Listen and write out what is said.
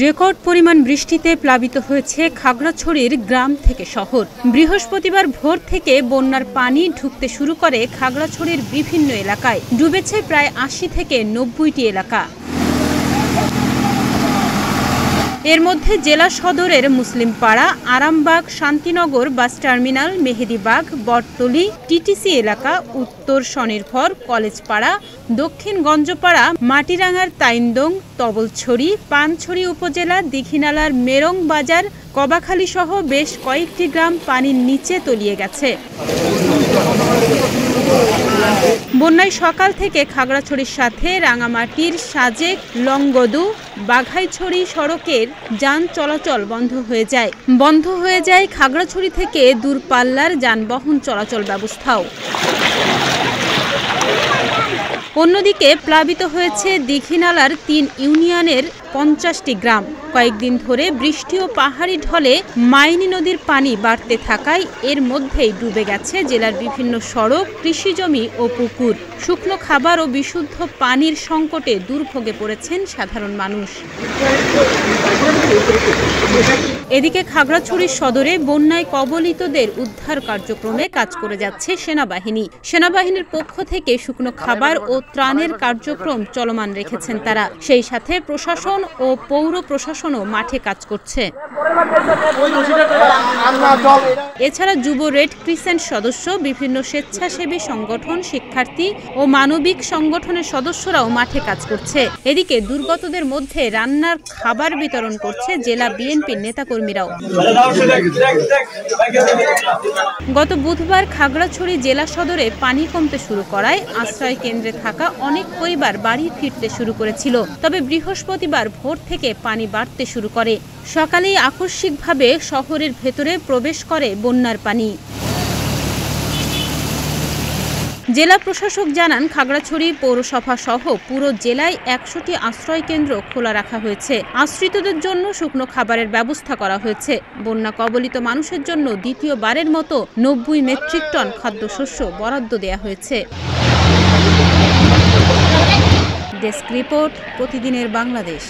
Record পরিমাণ বৃষ্টিতে প্লাবিত হয়েছে খাগড়াছড়ির গ্রাম থেকে শহর। বৃহস্পতিবার ভোর থেকে বন্যার পানি ঢুকতে শুরু করে খাগড়াছড়ির বিভিন্ন এলাকায়। ডুবেছে প্রায় ৮০ থেকে ৯০টি এলাকা। এর মধ্যে জেলা সদরের Muslimpara, Arambagh, Shantinagar bus terminal, Mehedibagh, Battali, TTC এলাকা, উত্তর স্বনির্ভর, কলেজপাড়া, দক্ষিণ গঞ্জপাড়া, মাটিরাঙ্গার তাইন্দং, তবলছড়ি, পানছড়ি উপজেলা, দীঘিনালার মেরং বাজার, কবাখালী সহ বেশ কয়েকটি গ্রাম পানির নিচে তলিয়ে গেছে। বন্যায় সকাল থেকে খাগড়াছড়ির সাথে রাঙামাটির সাজেক, লংগদু, বাঘাইছড়ি সড়কের যান চলাচল বন্ধ হয়ে যায় খাগড়াছড়ি থেকে দূরপাল্লার যানবাহন চলাচল ব্যবস্থাও। অন্যদিকে প্লাবিত হয়েছে দীঘিনালার ৩ ইউনিয়নের ৫০টি গ্রাম। কয়েকদিন ধরে বৃষ্টি ও পাহাড়ি ঢলে মাইনী নদীর পানি বাড়তে থাকায় এর মধ্যেই ডুবে গেছে জেলার বিভিন্ন সড়ক, কৃষিজমি ও পুকুর। শুকনো খাবার ও বিশুদ্ধ পানির সংকটে দুর্ভোগে পড়েছেন সাধারণ মানুষ। এদিকে খাগড়াছড়ি সদরে বন্যায় কবলিতদের উদ্ধার কার্যক্রমে কাজ করে যাচ্ছে সেনাবাহিনী। সেনাবাহিনীর পক্ষ থেকে শুকনো খাবার ও ত্রাণের কার্যক্রম চলমান রেখেছেন তারা। সেই সাথে প্রশাসন ও পৌর প্রশাসনও মাঠে কাজ করছে। এছাড়া যুব রেড ক্রিসেন্ট সদস্য, বিভিন্ন স্বেচ্ছাসেবী সংগঠন, শিক্ষার্থী ও মানবিক সংগঠনের সদস্যরাও মাঠে কাজ করছে। এদিকে দুর্গতদের মধ্যে রান্নার খাবার বিতরণ করছে জেলা বিএনপির নেতাকর্মীরাও। গত বুধবার খাগড়াছড়ি জেলা সদরে পানি কমতে শুরু করায় আশ্রয় কেন্দ্রে থাকা অনেক পরিবার বাড়ি ফিরতে শুরু করেছিল। তবে বৃহস্পতিবার ভোর থেকে পানি বাড়তে শুরু করে। সকালেই আকস্মিকভাবে শহরের ভেতরে প্রবেশ করে বন্যার পানি। জেলা প্রশাসক জানান, খাগড়াছড়ি পৌরসভা সহ পুরো জেলায় ১০০টি আশ্রয় কেন্দ্র খোলা রাখা হয়েছে। আশ্রিতদের জন্য শুকনো খাবারের ব্যবস্থা করা হয়েছে। বন্যা কবলিত মানুষের জন্য দ্বিতীয়বারের মতো ৯০ মেট্রিক টন খাদ্যশস্য বরাদ্দ দেয়া হয়েছে। ডেস্ক রিপোর্ট, প্রতিদিনের বাংলাদেশ।